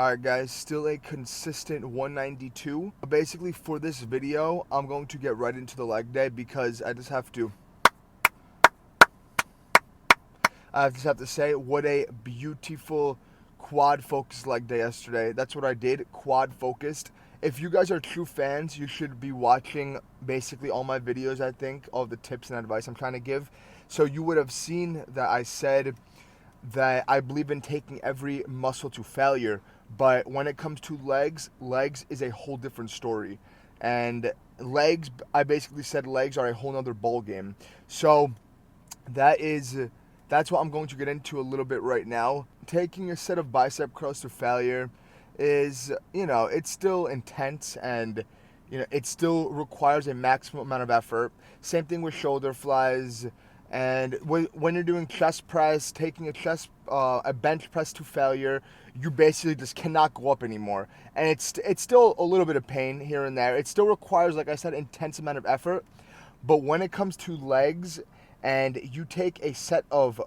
Alright guys, still a consistent 192. Basically for this video, I'm going to get right into the leg day because I just have to say what a beautiful quad focused leg day yesterday. That's what I did, quad focused. If you guys are true fans, you should be watching basically all my videos, I think, all the tips and advice I'm trying to give. So you would have seen that I said that I believe in taking every muscle to failure. But when it comes to legs is a whole different story. And legs, I basically said legs are a whole nother ball game. So that's what I'm going to get into a little bit right now. Taking a set of bicep curls to failure is, it's still intense and, it still requires a maximum amount of effort. Same thing with shoulder flies. And when you're doing chest press, taking a bench press to failure, you basically just cannot go up anymore. And it's still a little bit of pain here and there. It still requires, like I said, intense amount of effort. But when it comes to legs and you take a set of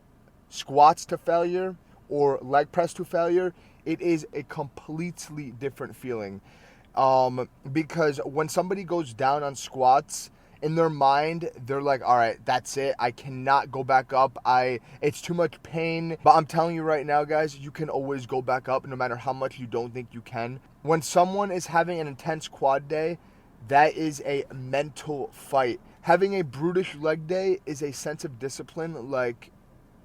squats to failure or leg press to failure, it is a completely different feeling. Because when somebody goes down on squats, in their mind, they're like, all right, that's it. I cannot go back up. It's too much pain. But I'm telling you right now, guys, you can always go back up no matter how much you don't think you can. When someone is having an intense quad day, that is a mental fight. Having a brutish leg day is a sense of discipline like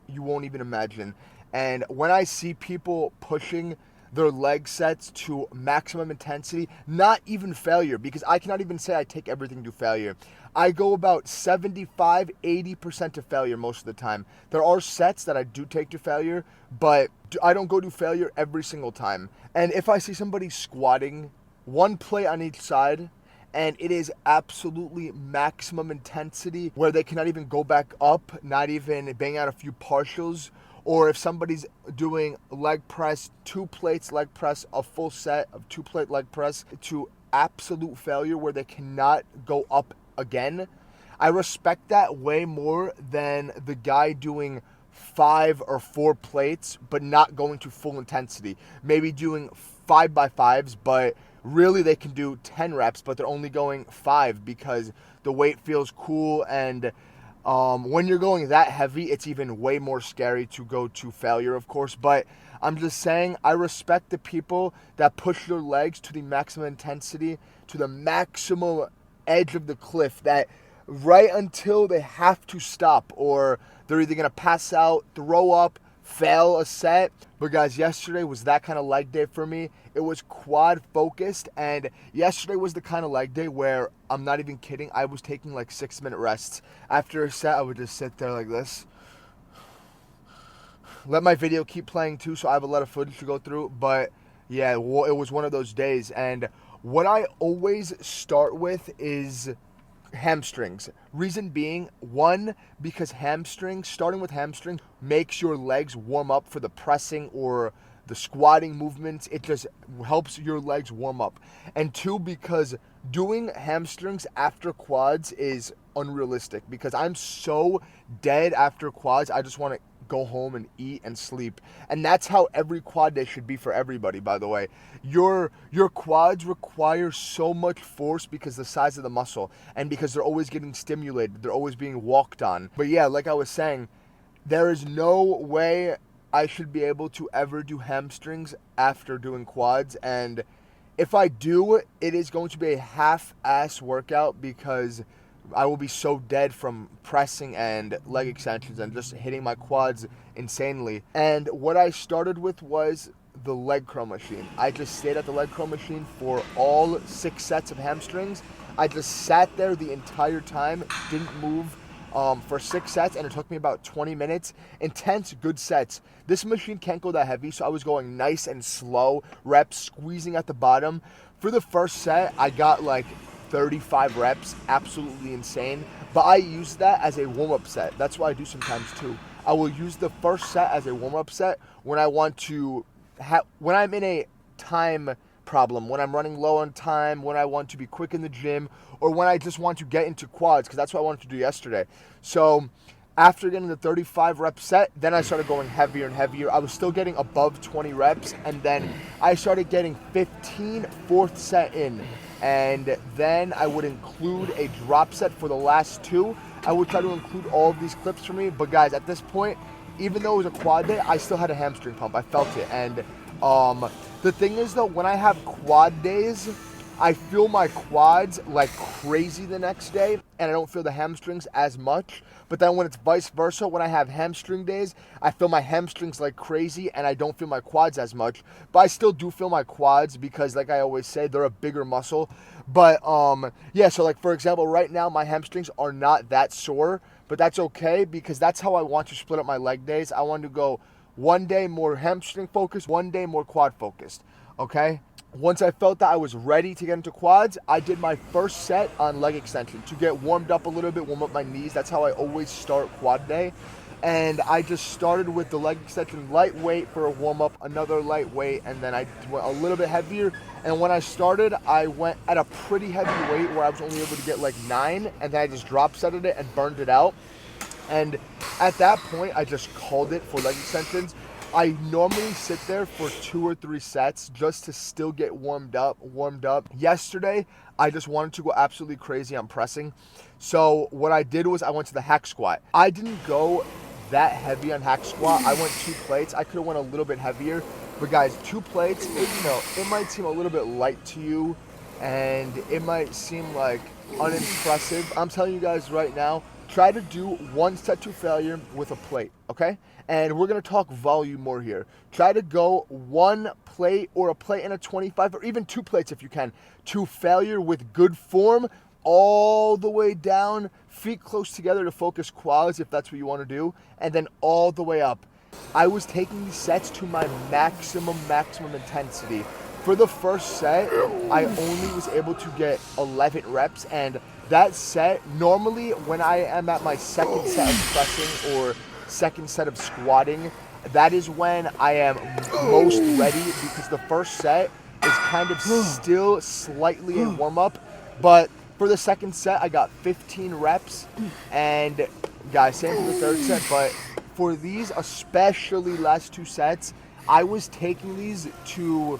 you won't even imagine. And when I see people pushing their leg sets to maximum intensity, not even failure, because I cannot even say I take everything to failure. I go about 75-80% to failure most of the time. There are sets that I do take to failure, but I don't go to failure every single time. And if I see somebody squatting, one plate on each side, and it is absolutely maximum intensity where they cannot even go back up, not even bang out a few partials. Or if somebody's doing leg press, 2 plates leg press, a full set of 2-plate leg press to absolute failure where they cannot go up again, I respect that way more than the guy doing 5 or 4 plates but not going to full intensity. Maybe doing 5x5s, but really they can do 10 reps, but they're only going 5 because the weight feels cool. And when you're going that heavy, it's even way more scary to go to failure, of course. But I'm just saying, I respect the people that push their legs to the maximum intensity, to the maximum edge of the cliff, that right until they have to stop, or they're either going to pass out, throw up, fail a set. But guys, yesterday was that kind of leg day for me. It was quad focused, and yesterday was the kind of leg day where, I'm not even kidding, I was taking like 6-minute rests. After a set, I would just sit there like this. Let my video keep playing too, so I have a lot of footage to go through. But yeah, it was one of those days. And what I always start with is hamstrings. Reason being, one, because starting with hamstrings makes your legs warm up for the pressing or the squatting movements. It just helps your legs warm up. And 2, because doing hamstrings after quads is unrealistic, because I'm so dead after quads. I just want to go home and eat and sleep. And that's how every quad day should be for everybody, by the way. Your quads require so much force because the size of the muscle, and because they're always getting stimulated, they're always being walked on. But yeah, like I was saying, there is no way I should be able to ever do hamstrings after doing quads. And if I do, it is going to be a half-ass workout because I will be so dead from pressing and leg extensions and just hitting my quads insanely. And what I started with was the leg curl machine. I just stayed at the leg curl machine for all 6 sets of hamstrings. I just sat there the entire time, didn't move for 6 sets, and it took me about 20 minutes. Intense, good sets. This machine can't go that heavy, so I was going nice and slow reps, squeezing at the bottom. For the first set, I got like 35 reps, absolutely insane. But I use that as a warm-up set. That's what I do sometimes too. I will use the first set as a warm-up set when I want to when I'm in a time problem, when I'm running low on time, when I want to be quick in the gym, or when I just want to get into quads, because that's what I wanted to do yesterday. So After getting the 35 rep set, then I started going heavier and heavier. I was still getting above 20 reps, and then I started getting 15 fourth set in. And then I would include a drop set for the last 2. I would try to include all of these clips for me. But guys, at this point, even though it was a quad day, I still had a hamstring pump. I felt it. And the thing is, though, when I have quad days, I feel my quads like crazy the next day, and I don't feel the hamstrings as much. But then when it's vice versa, when I have hamstring days, I feel my hamstrings like crazy, and I don't feel my quads as much. But I still do feel my quads because, like I always say, they're a bigger muscle. But, yeah, so, like, for example, right now my hamstrings are not that sore, but that's okay because that's how I want to split up my leg days. I want to go one day more hamstring focused, one day more quad focused, okay? Once I felt that I was ready to get into quads, I did my first set on leg extension to get warmed up a little bit, warm up my knees. That's how I always start quad day. And I just started with the leg extension lightweight for a warm up, another lightweight, and then I went a little bit heavier. And when I started, I went at a pretty heavy weight where I was only able to get like 9, and then I just drop setted it and burned it out. And at that point, I just called it for leg extensions. I normally sit there for 2 or 3 sets just to still get warmed up. Yesterday, I just wanted to go absolutely crazy on pressing. So what I did was I went to the hack squat. I didn't go that heavy on hack squat. I went 2 plates. I could have went a little bit heavier. But guys, 2 plates, it might seem a little bit light to you, and it might seem like unimpressive. I'm telling you guys right now, try to do 1 set to failure with a plate, okay? And we're going to talk volume more here. Try to go 1 plate or a plate and a 25, or even 2 plates if you can, to failure with good form all the way down, feet close together to focus quads if that's what you want to do, and then all the way up. I was taking these sets to my maximum intensity. For the first set, I only was able to get 11 reps, and that set, normally when I am at my second set of pressing or second set of squatting, that is when I am most ready because the first set is kind of still slightly a warm-up. But for the second set, I got 15 reps, and guys, same for the third set, but for these, especially last 2 sets, I was taking these to,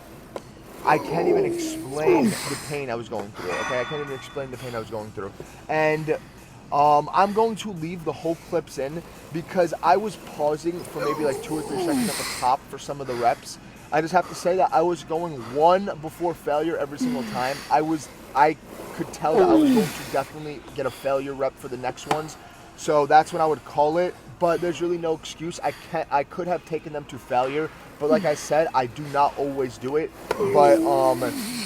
I can't even explain the pain I was going through, okay? I can't even explain the pain I was going through. And I'm going to leave the whole clips in because I was pausing for maybe like 2 or 3 seconds at the top for some of the reps. I just have to say that I was going 1 before failure every single time. I could tell that I was going to definitely get a failure rep for the next ones. So that's when I would call it, but there's really no excuse. I could have taken them to failure, but like I said, I do not always do it. But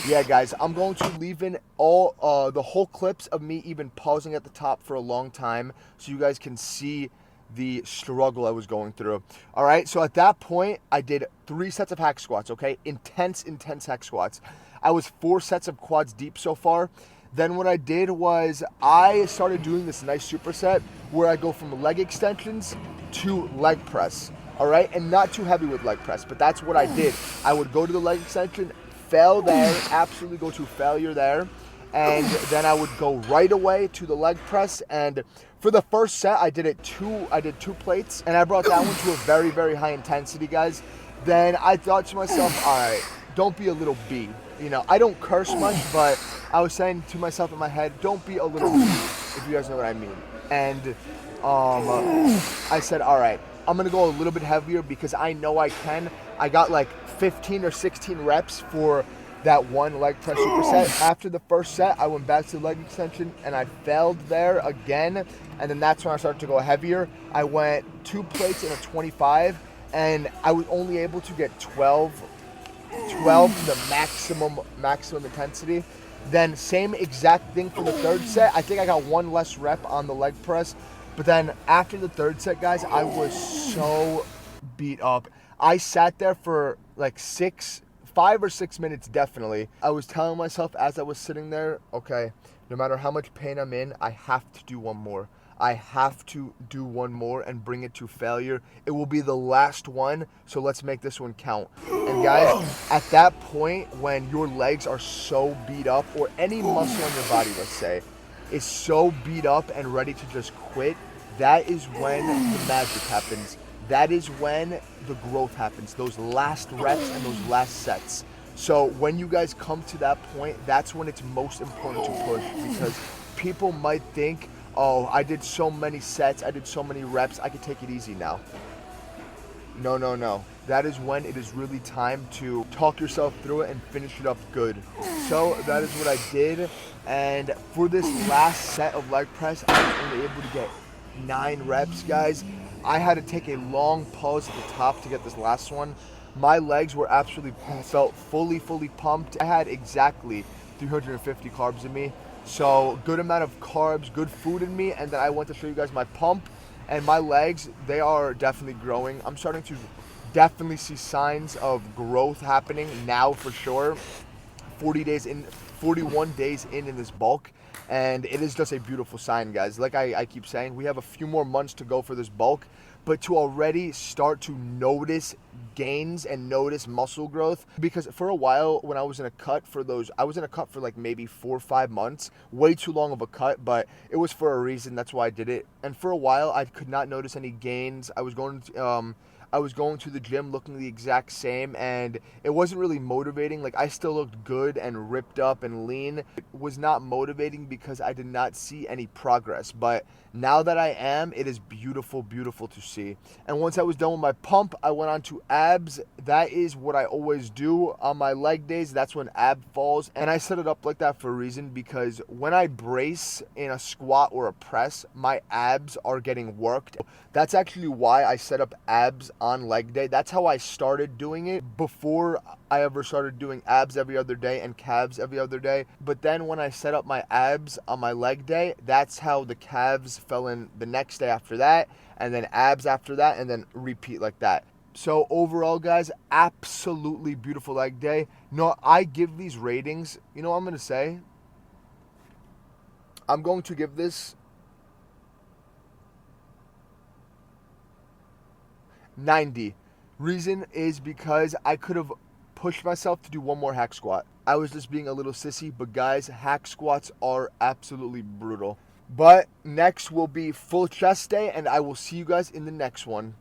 yeah, guys, I'm going to leave in all the whole clips of me even pausing at the top for a long time so you guys can see the struggle I was going through. All right, so at that point, I did 3 sets of hack squats, okay? Intense hack squats. I was 4 sets of quads deep so far. Then what I did was I started doing this nice superset where I go from leg extensions to leg press, all right? And not too heavy with leg press, but that's what I did. I would go to the leg extension, fail there, absolutely go to failure there, and then I would go right away to the leg press. And for the first set, I did 2 plates, and I brought that one to a very, very high intensity, guys. Then I thought to myself, all right, don't be a little B. You know, I don't curse much, but I was saying to myself in my head, don't be a little B, if you guys know what I mean. And I said, all right, I'm going to go a little bit heavier because I know I can. I got like 15 or 16 reps for that 1 leg press superset. After the first set, I went back to the leg extension and I failed there again. And then that's when I started to go heavier. I went 2 plates and a 25, and I was only able to get 12 the maximum intensity. Then same exact thing for the third set. I think I got 1 less rep on the leg press. But then after the third set, guys, I was so beat up. I sat there for like 5 or 6 minutes definitely. I was telling myself as I was sitting there, okay, no matter how much pain I'm in, I have to do 1 more. I have to do 1 more and bring it to failure. It will be the last one, so let's make this one count. And guys, at that point when your legs are so beat up, or any muscle in your body, let's say, is so beat up and ready to just quit, that is when the magic happens. That is when the growth happens. Those last reps and those last sets. So when you guys come to that point, that's when it's most important to push, because people might think, oh, I did so many sets, I did so many reps, I could take it easy now. No, no, no. That is when it is really time to talk yourself through it and finish it up good. So that is what I did. And for this last set of leg press, I was only able to get 9 reps, guys. I had to take a long pause at the top to get this last one. My legs were absolutely felt fully pumped. I had exactly 350 carbs in me. So good amount of carbs, good food in me. And then I want to show you guys my pump. And my legs, they are definitely growing. I'm starting to definitely see signs of growth happening now for sure. 40 days in, 41 days in this bulk, and it is just a beautiful sign, guys. Like I keep saying, we have a few more months to go for this bulk, but to already start to notice gains and notice muscle growth, because for a while when I was in a cut for like maybe 4 or 5 months, way too long of a cut, but it was for a reason. That's why I did it. And for a while I could not notice any gains. I was going to the gym looking the exact same, and it wasn't really motivating. Like, I still looked good and ripped up and lean. It was not motivating because I did not see any progress. But now that I am, it is beautiful, beautiful to see. And once I was done with my pump, I went on to abs. That is what I always do on my leg days. That's when ab falls. And I set it up like that for a reason, because when I brace in a squat or a press, my abs are getting worked. That's actually why I set up abs on leg day. That's how I started doing it before I ever started doing abs every other day and calves every other day. But then when I set up my abs on my leg day, that's how the calves fell in the next day after that, and then abs after that, and then repeat like that. So overall, guys, absolutely beautiful leg day. No, I give these ratings. You know what I'm going to say? I'm going to give this 90. Reason is because I could have pushed myself to do one more hack squat. I was just being a little sissy, but guys, hack squats are absolutely brutal. But next will be full chest day, and I will see you guys in the next one.